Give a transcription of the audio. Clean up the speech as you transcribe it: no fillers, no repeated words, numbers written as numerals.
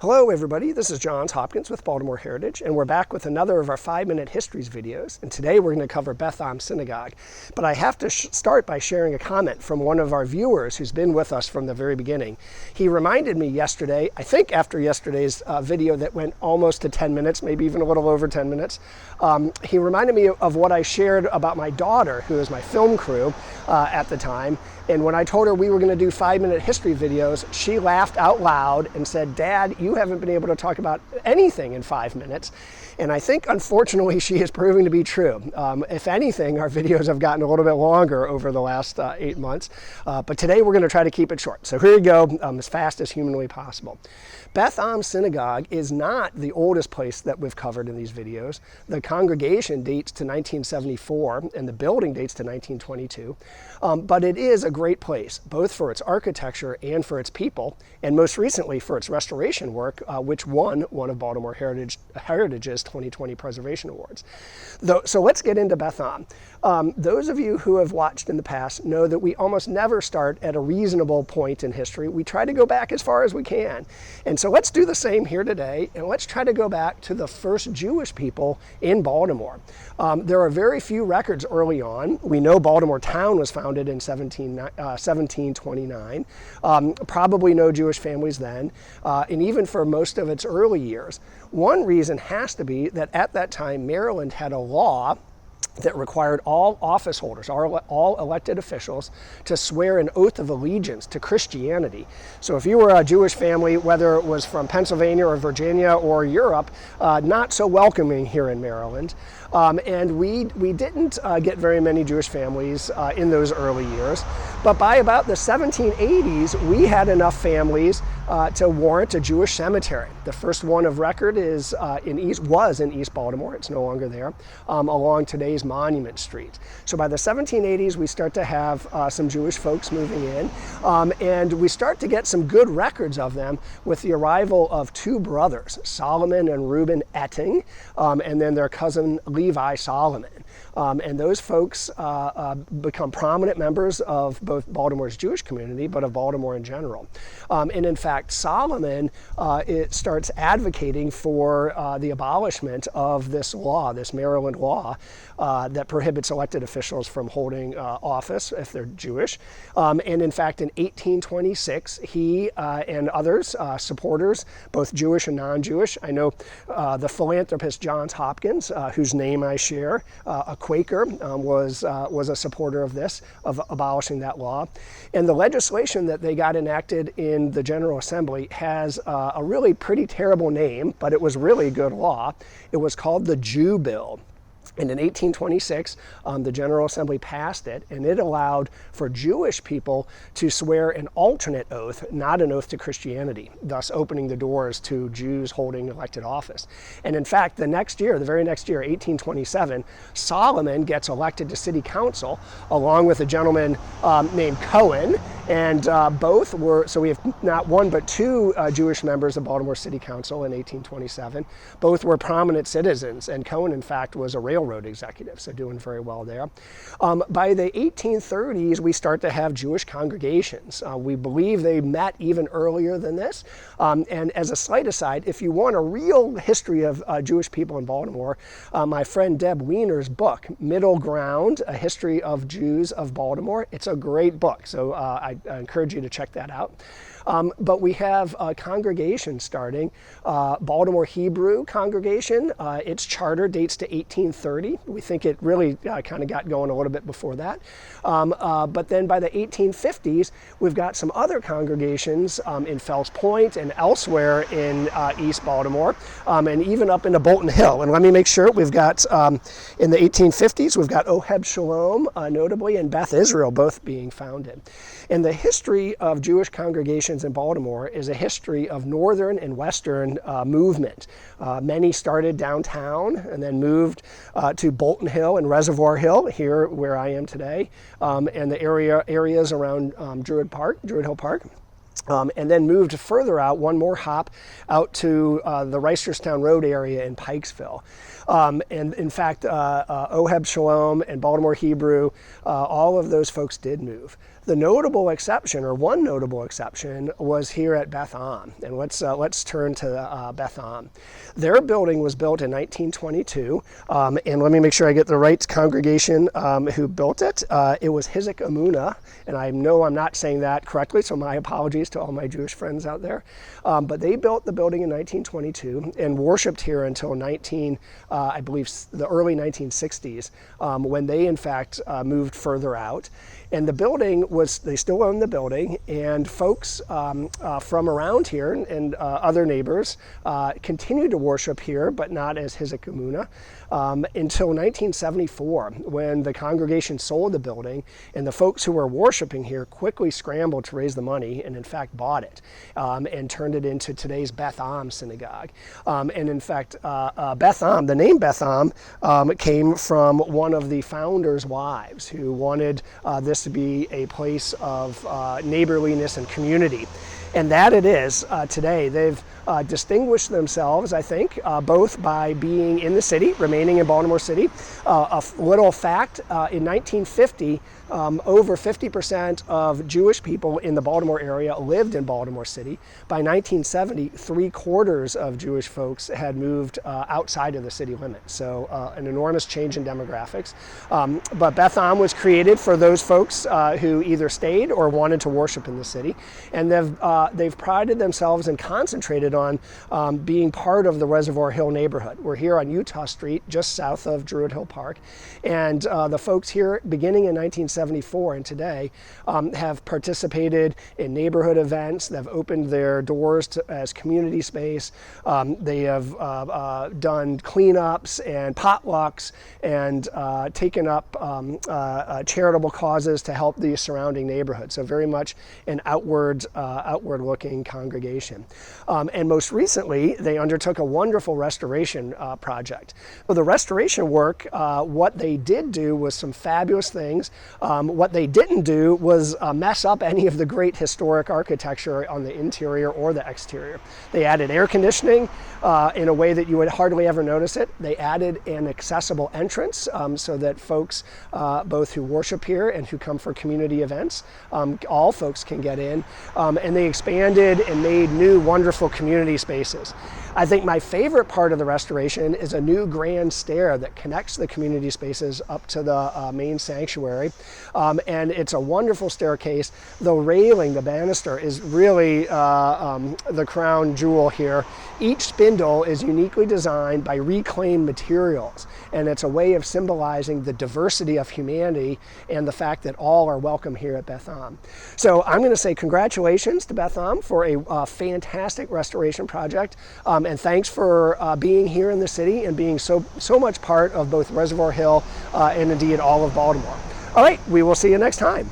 Hello everybody, this is Johns Hopkins with Baltimore Heritage, and we're back with another of our 5-minute Histories videos, and today we're going to cover Beth Am Synagogue. But I have to start by sharing a comment from one of our viewers who's been with us from the very beginning. He reminded me yesterday, I think after yesterday's video that went almost to 10 minutes, maybe even a little over 10 minutes, he reminded me of what I shared about my daughter, who is my film crew at the time. And when I told her we were going to do 5-minute history videos, she laughed out loud and said, "Dad, you haven't been able to talk about anything in 5 minutes." And I think, unfortunately, she is proving to be true. If anything, our videos have gotten a little bit longer over the last 8 months. But today we're going to try to keep it short. So here we go, as fast as humanly possible. Beth Am Synagogue is not the oldest place that we've covered in these videos. The congregation dates to 1974 and the building dates to 1922. But it is a great place, both for its architecture and for its people, and most recently for its restoration work, which won one of Baltimore Heritage's 2020 Preservation Awards. So let's get into Beth Am. Those of you who have watched in the past know that we almost never start at a reasonable point in history. We try to go back as far as we can. And so let's do the same here today, and let's try to go back to the first Jewish people in Baltimore. There are very few records early on. We know Baltimore town was founded in 1729. Probably no Jewish families then, and even for most of its early years. One reason has to be that at that time, Maryland had a law that required all office holders, all elected officials, to swear an oath of allegiance to Christianity. So if you were a Jewish family, whether it was from Pennsylvania or Virginia or Europe, not so welcoming here in Maryland. And we didn't get very many Jewish families in those early years. But by about the 1780s, we had enough families to warrant a Jewish cemetery. The first one of record was in East Baltimore. It's no longer there, along today's Monument Street. So by the 1780s, we start to have some Jewish folks moving in, and we start to get some good records of them with the arrival of two brothers, Solomon and Reuben Etting, and then their cousin Levi Solomon. And those folks become prominent members of both Baltimore's Jewish community, but of Baltimore in general. And in fact, Solomon starts advocating for the abolishment of this law, this Maryland law, that prohibits elected officials from holding office if they're Jewish. And in fact, in 1826, he and others, supporters, both Jewish and non-Jewish, I know the philanthropist Johns Hopkins, whose name I share, a Quaker, was a supporter of this, of abolishing that law. And the legislation that they got enacted in the General Assembly has a really pretty terrible name, but it was really a good law. It was called the Jew Bill. And in 1826, the General Assembly passed it, and it allowed for Jewish people to swear an alternate oath, not an oath to Christianity, thus opening the doors to Jews holding elected office. And in fact, the very next year, 1827, Solomon gets elected to city council along with a gentleman named Cohen, and so we have not one but two Jewish members of Baltimore City Council in 1827. Both were prominent citizens, and Cohen, in fact, was a railroad executive, so doing very well there. By the 1830s, we start to have Jewish congregations. We believe they met even earlier than this. And as a slight aside, if you want a real history of Jewish people in Baltimore, my friend Deb Wiener's book, Middle Ground, A History of Jews of Baltimore, it's a great book, so I encourage you to check that out. But we have a congregation starting, Baltimore Hebrew congregation. Its charter dates to 1830. We think it really kind of got going a little bit before that. But then by the 1850s, we've got some other congregations in Fells Point and elsewhere in East Baltimore, and even up into Bolton Hill. And let me make sure, we've got, in the 1850s, we've got Oheb Shalom, notably, and Beth Israel both being founded. And the history of Jewish congregations in Baltimore is a history of northern and western movement. Many started downtown and then moved to Bolton Hill and Reservoir Hill, here where I am today, and the areas around Druid Hill Park. And then moved further out, one more hop, out to the Reisterstown Road area in Pikesville. And in fact, Oheb Shalom and Baltimore Hebrew, all of those folks did move. The notable exception, or one notable exception, was here at Beth Am. And let's turn to Beth Am. Their building was built in 1922, and let me make sure I get the right congregation who built it. It was Hizek Amuna, and I know I'm not saying that correctly, so my apologies to all my Jewish friends out there. But they built the building in 1922 and worshipped here until I believe the early 1960s, when they in fact moved further out. And the building they still own the building, and folks from around here and other neighbors continued to worship here, but not as Hizek Amuna, until 1974, when the congregation sold the building, and the folks who were worshiping here quickly scrambled to raise the money, and in fact bought it, and turned it into today's Beth Am Synagogue. And in fact, Beth Am, the name Beth Am, came from one of the founders' wives who wanted this to be a place of neighborliness and community. And that it is today. They've distinguished themselves, I think, both by being in the city, remaining in Baltimore City. A little fact, in 1950, over 50% of Jewish people in the Baltimore area lived in Baltimore City. By 1970, 3/4 of Jewish folks had moved outside of the city limits. So an enormous change in demographics. But Beth Am was created for those folks who either stayed or wanted to worship in the city. And they've prided themselves and concentrated on being part of the Reservoir Hill neighborhood. We're here on Utah Street, just south of Druid Hill Park. And the folks here, beginning in 1974 and today, have participated in neighborhood events. They've opened their doors as community space. They have done cleanups and potlucks and taken up charitable causes to help the surrounding neighborhood. So very much an outward-looking congregation. And most recently, they undertook a wonderful restoration project. For the restoration work, what they did do was some fabulous things. What they didn't do was mess up any of the great historic architecture on the interior or the exterior. They added air conditioning in a way that you would hardly ever notice it. They added an accessible entrance so that folks, both who worship here and who come for community events, all folks can get in. And they expanded and made new wonderful community spaces. I think my favorite part of the restoration is a new grand stair that connects the community spaces up to the main sanctuary. And it's a wonderful staircase. The railing, the banister, is really the crown jewel here. Each spindle is uniquely designed by reclaimed materials, and it's a way of symbolizing the diversity of humanity and the fact that all are welcome here at Beth Am. So I'm going to say congratulations to Beth Am for a fantastic restoration project, and thanks for being here in the city and being so much part of both Reservoir Hill and indeed all of Baltimore. All right, we will see you next time.